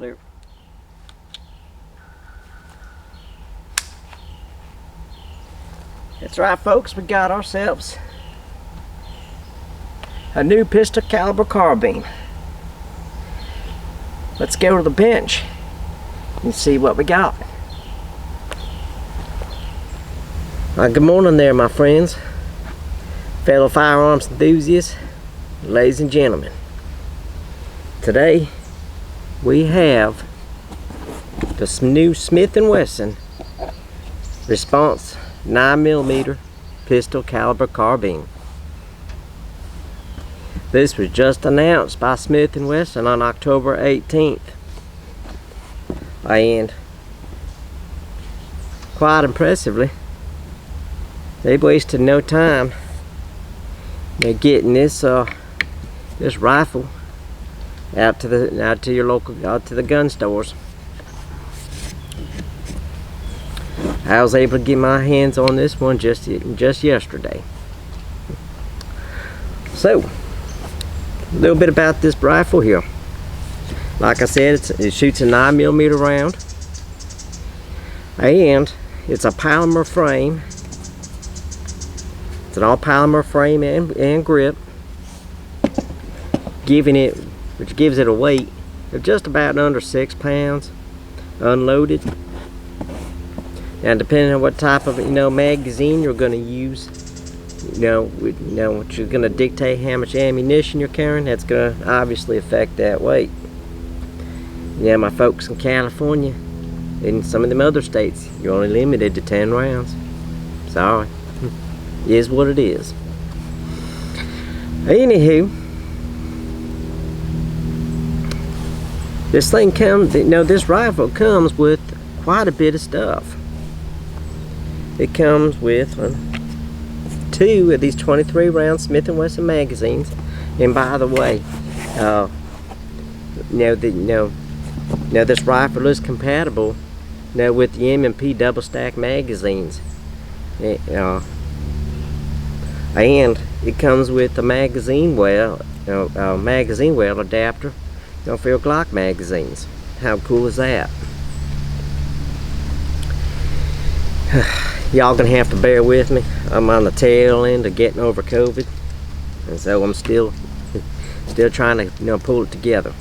clear. That's right, folks, we got ourselves a new pistol caliber carbine. Let's go to the bench and see what we got. Good morning there, my friends, fellow firearms enthusiasts, ladies and gentlemen. Today we have the new Smith Wesson Response 9mm pistol caliber carbine. This was just announced by Smith Wesson on October 18th, and quite impressively, they've wasted no time getting this this rifle out to the gun stores. I was able to get my hands on this one just yesterday. So, a little bit about this rifle here. Like I said, it shoots a 9mm round, and it's a polymer frame. It's an all polymer frame and grip, which gives it a weight of just about under 6 pounds, unloaded. Now, depending on what type of magazine you're going to use, which is going to dictate how much ammunition you're carrying. That's going to obviously affect that weight. Yeah, my folks in California, in some of them other states, you're only limited to 10 rounds. Sorry, it is what it is. Anywho, this thing comes, this rifle comes with quite a bit of stuff. It comes with 2 of these 23 round Smith Wesson magazines, and by the way, this rifle is compatible with the M&P double stack magazines, and it comes with a magazine well adapter for your Glock magazines. How cool is that? Y'all gonna have to bear with me. I'm on the tail end of getting over COVID, and so I'm still trying to pull it together.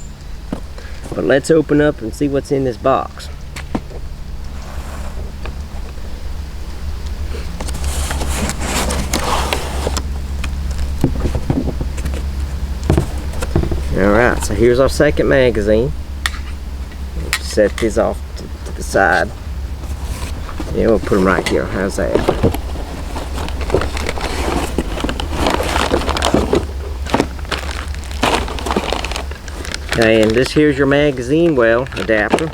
But let's open up and see what's in this box. Alright, so here's our second magazine. Set these off to the side. Yeah, we'll put them right here. How's that? Okay, and this here's your magazine well adapter.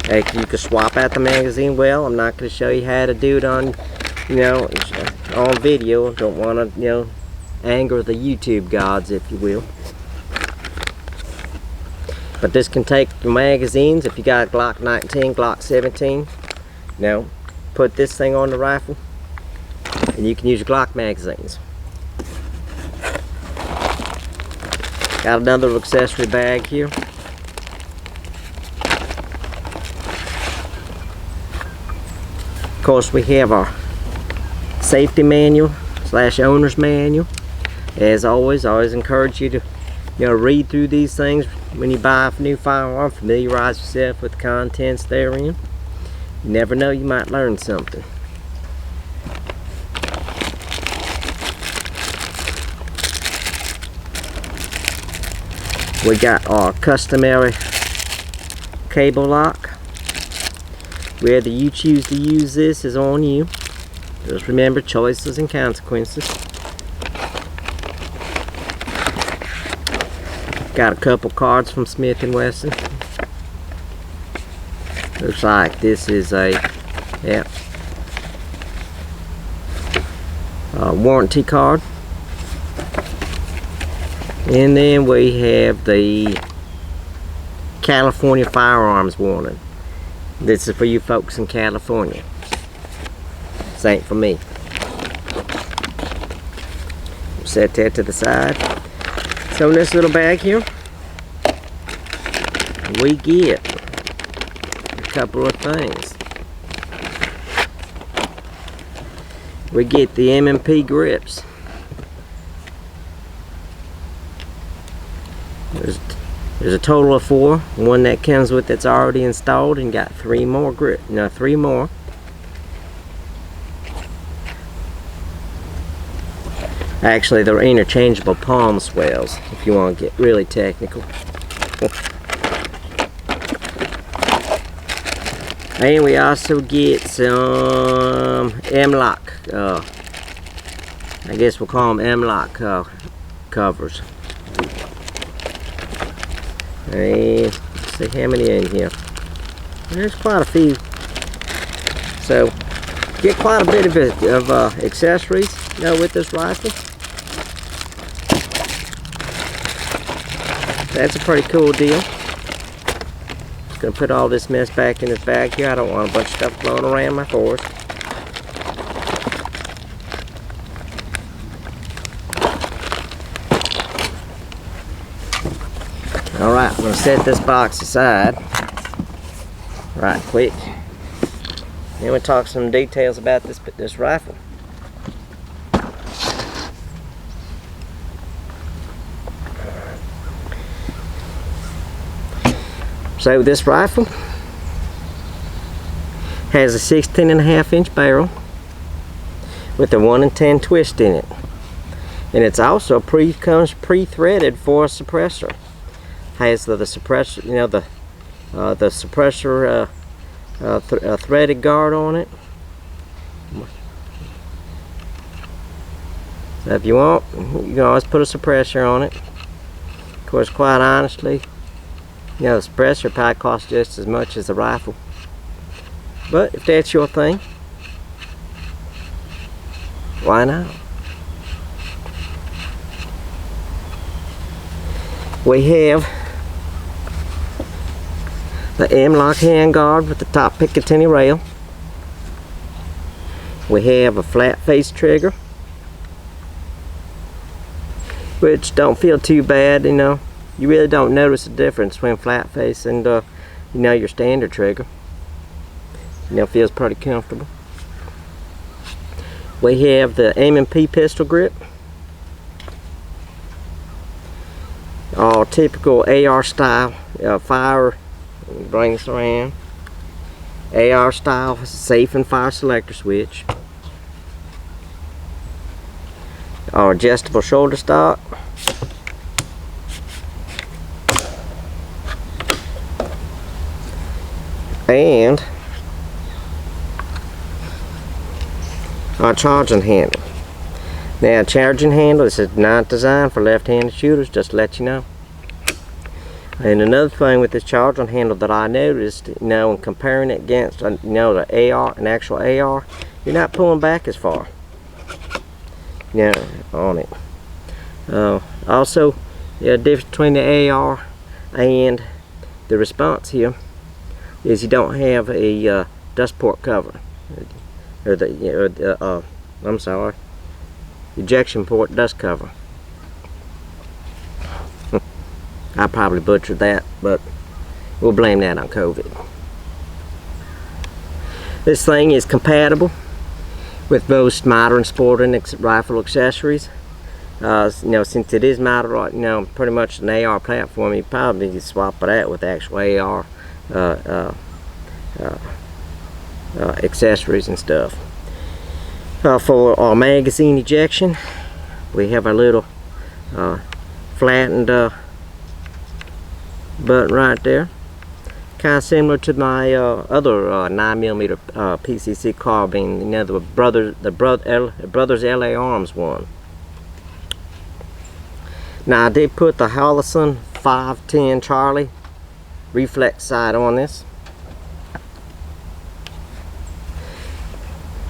Hey, you can swap out the magazine well. I'm not going to show you how to do it on, on video. Don't want to, anger the YouTube gods, if you will. But this can take the magazines. If you got Glock 19, Glock 17, put this thing on the rifle, and you can use your Glock magazines. Got another accessory bag here. Of course, we have our safety manual / owner's manual. As always, I always encourage you to read through these things when you buy a new firearm. Familiarize yourself with the contents therein. You never know, you might learn something. We got our customary cable lock. Whether you choose to use this is on you. Just remember, choices and consequences. Got a couple cards from Smith Wesson. Looks like this is a warranty card. And then we have the California firearms warning. This is for you folks in California. This ain't for me. Set that to the side. So in this little bag here, we get a couple of things. We get the M&P grips. There's a total of 4. One that comes with that's already installed, and got 3 more grip. No, 3 more. Actually, they're interchangeable palm swells, if you want to get really technical. And we also get some M-lock, I guess we'll call them M-lock covers. And let's see how many in here. There's quite a few. So, get quite a bit of accessories, with this rifle. That's a pretty cool deal. Just gonna put all this mess back in this bag here. I don't want a bunch of stuff blowing around my forest. Alright, I'm gonna set this box aside right quick. Then we'll talk some details about this rifle. So this rifle has a 16.5-inch barrel with a 1-in-10 twist in it, and it's also comes pre-threaded for a suppressor. Has the suppressor, the suppressor threaded guard on it. So if you want, you can always put a suppressor on it. Of course, quite honestly, the suppressor probably costs just as much as the rifle. But if that's your thing, why not? We have the M-lock handguard with the top Picatinny rail. We have a flat face trigger, which don't feel too bad, You really don't notice the difference between flat face and your standard trigger. Feels pretty comfortable. We have the M&P pistol grip. All typical AR style fire. Bring this around. AR style safe and fire selector switch. Our adjustable shoulder stock. And our charging handle. Now, charging handle, this is not designed for left-handed shooters, just to let you know. And another thing with this charging handle that I noticed, in comparing it against, the AR, an actual AR, you're not pulling back as far, on it. Also, the difference between the AR and the Response here is you don't have a dust port cover, or I'm sorry, ejection port dust cover. I probably butchered that, but we'll blame that on COVID. This thing is compatible with most modern sporting rifle accessories. Since it is mounted right, pretty much an AR platform, you probably need to swap it out with the actual AR accessories and stuff. For our magazine ejection, we have our little flattened button right there, kind of similar to my other 9mm PCC carbine, the Brothers LA Arms one. Now I did put the Hollison 510 Charlie reflex sight on this.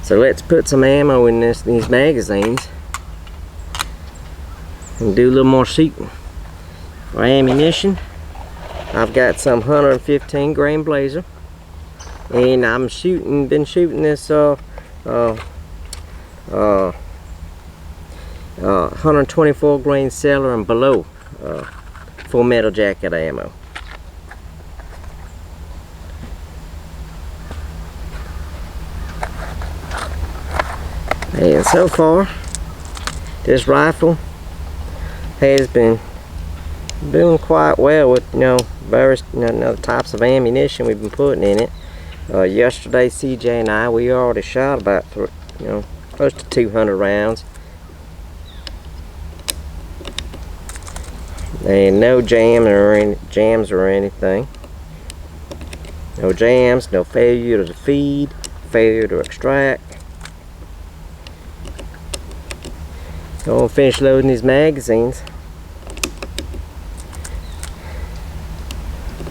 So let's put some ammo in these magazines and do a little more shooting. For ammunition, I've got some 115 grain Blazer, and I'm been shooting this 124 grain Cellar and below full metal jacket ammo. And so far, this rifle has been doing quite well with various types of ammunition we've been putting in it. Yesterday, CJ and I, we already shot about close to 200 rounds, and no jams or anything. No jams, no failure to feed, failure to extract. So I'll finish loading these magazines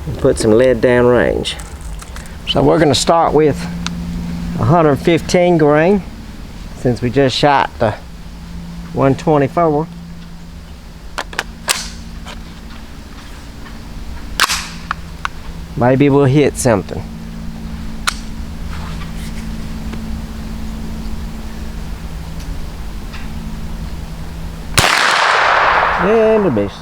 and put some lead down range. So we're going to start with 115 grain, since we just shot the 124. Maybe we'll hit something. And a miss.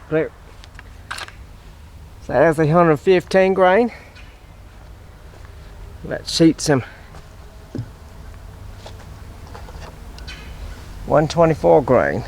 Clear. So that's 115 grain. Let's shoot some 124 grain.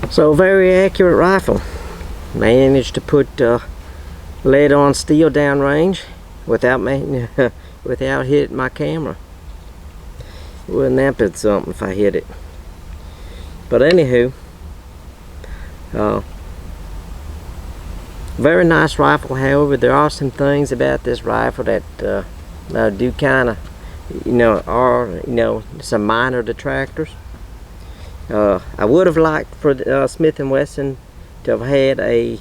So very accurate rifle. Managed to put lead on steel downrange without without hitting my camera. Wouldn't that be something if I hit it? But anywho, very nice rifle. However, there are some things about this rifle that do kind of, are some minor detractors. I would have liked for Smith & Wesson to have had a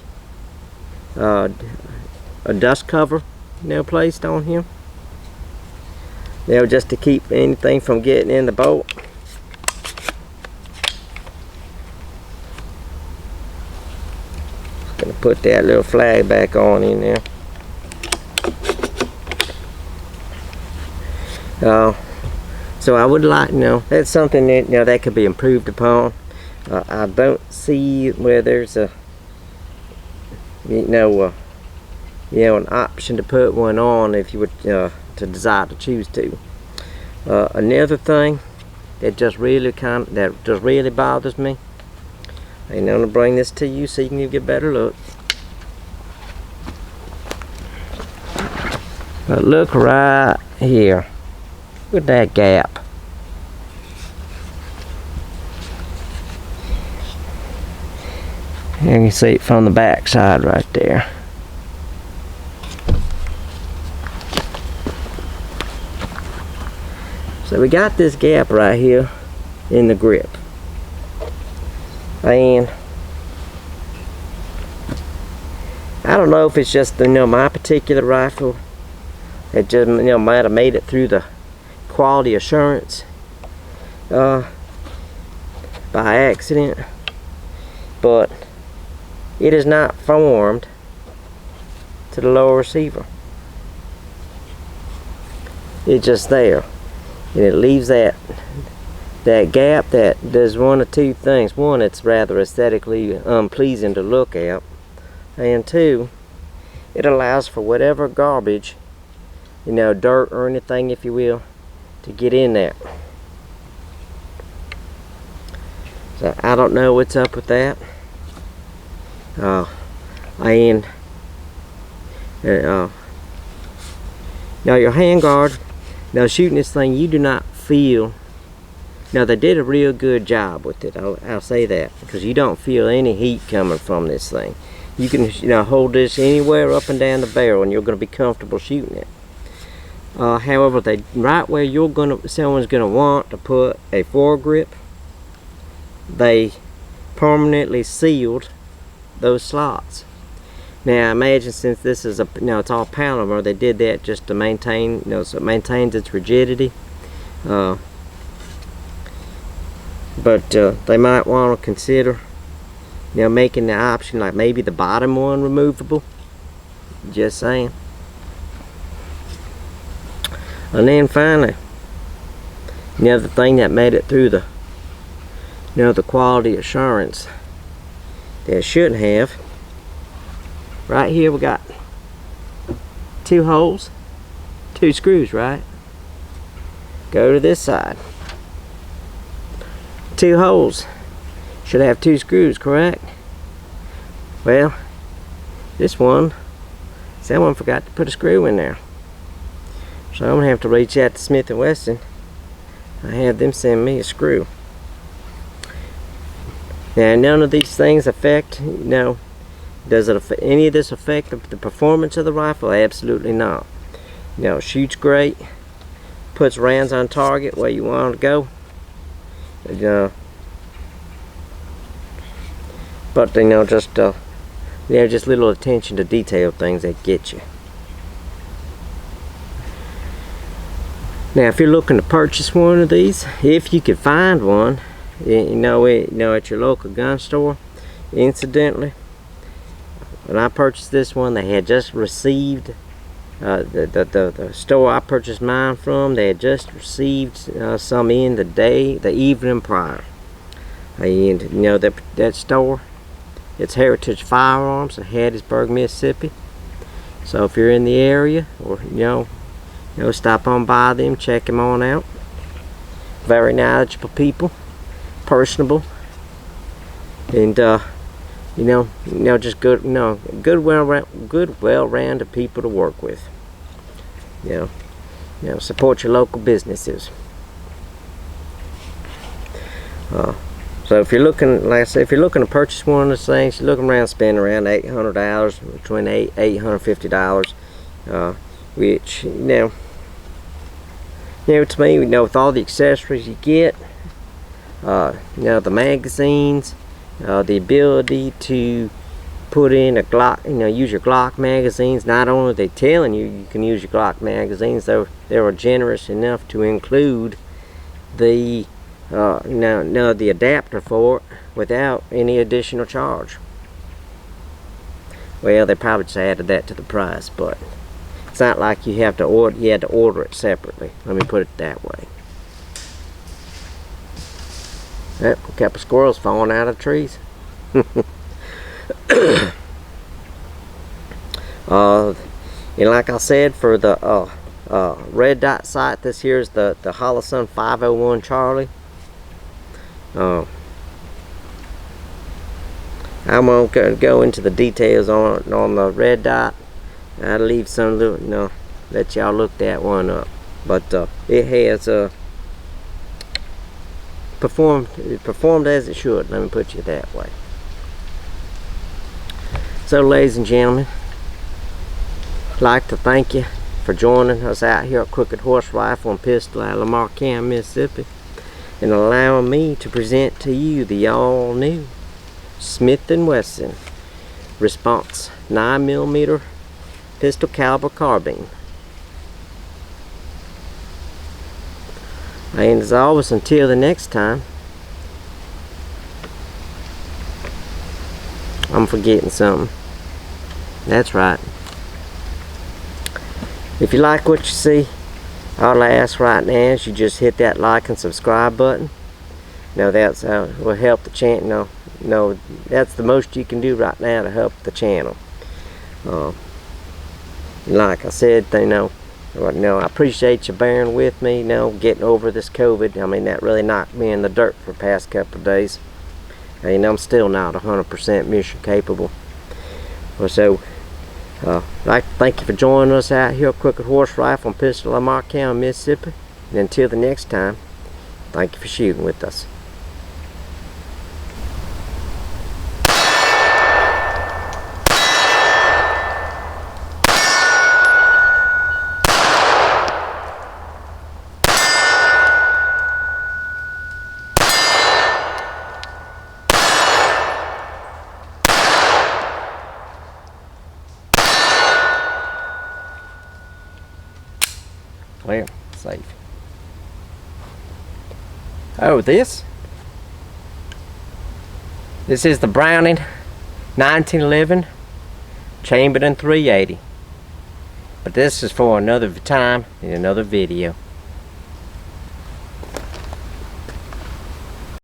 dust cover, placed on him. Just to keep anything from getting in the bolt. Gonna put that little flag back on in there. So I would like, that's something that that could be improved upon. I don't see where there's a an option to put one on if you would to desire to choose to. Another thing that just really bothers me, and I'm gonna bring this to you so you can get a better look. But look right here. Look at that gap. You can see it from the back side right there. So we got this gap right here in the grip. And I don't know if it's just my particular rifle that just might have made it through the quality assurance by accident, but it is not formed to the lower receiver. It's just there, and it leaves that gap that does one of two things. One, it's rather aesthetically unpleasing to look at, and two, it allows for whatever garbage, dirt or anything, if you will, to get in there. So I don't know what's up with that. Now your handguard, shooting this thing, you do not feel. Now they did a real good job with it. I'll say that, because you don't feel any heat coming from this thing. You can hold this anywhere up and down the barrel, and you're going to be comfortable shooting it. However, right where someone's gonna want to put a foregrip, they permanently sealed those slots. Now, I imagine since this is it's all polymer, they did that just to maintain, so it maintains its rigidity. But they might want to consider, making the option like maybe the bottom one removable. Just saying. And then finally, the thing that made it through the the quality assurance that it shouldn't have. Right here we got 2 holes, 2 screws, right? Go to this side. 2 holes should have 2 screws, correct? Well, this one, someone forgot to put a screw in there. So I'm gonna have to reach out to Smith Wesson. I have them send me a screw. Now, none of these things affect, does it affect, any of this affect the performance of the rifle? Absolutely not. Shoots great, puts rounds on target where you want to go. But just little attention to detail things that get you. Now, if you're looking to purchase one of these, if you could find one, at your local gun store, incidentally, when I purchased this one, they had just received, the store I purchased mine from, they had just received some in the evening prior. And that store, it's Heritage Firearms in Hattiesburg, Mississippi. So if you're in the area, or stop on by them, check them on out. Very knowledgeable people, personable, and just good, well-rounded people to work with. Support your local businesses. So if you're looking, like I said, if you're looking to purchase one of those things, you're looking around spending around $800, between $850, which to me, with all the accessories you get, the magazines, the ability to put in a Glock, use your Glock magazines. Not only are they telling you you can use your Glock magazines, though they were generous enough to include the the adapter for it without any additional charge. Well, they probably just added that to the price, but it's not like you had to order it separately. Let me put it that way. Yep, a couple squirrels falling out of trees. And like I said, for the red dot sight, this here is the Holosun 501 Charlie. I'm gonna go into the details on the red dot. I'll leave some little, let y'all look that one up. But it has performed as it should. Let me put you that way. So, ladies and gentlemen, I'd like to thank you for joining us out here at Crooked Horse Rifle and Pistol out of Lamar County, Mississippi, and allowing me to present to you the all-new Smith Wesson Response 9mm pistol caliber carbine. And as always, until the next time, I'm forgetting something. That's right. If you like what you see, all I ask right now is you just hit that like and subscribe button. That's will help the channel. That's the most you can do right now to help the channel. Like I said, I appreciate you bearing with me, getting over this COVID. I mean, that really knocked me in the dirt for the past couple of days. I'm still not 100% mission capable. So, I'd like to thank you for joining us out here at Crooked Horse Rifle and Pistol, Lamar County, Mississippi. And until the next time, thank you for shooting with us. Well, safe. Oh, this is the Browning 1911 chambered in .380. But this is for another time in another video.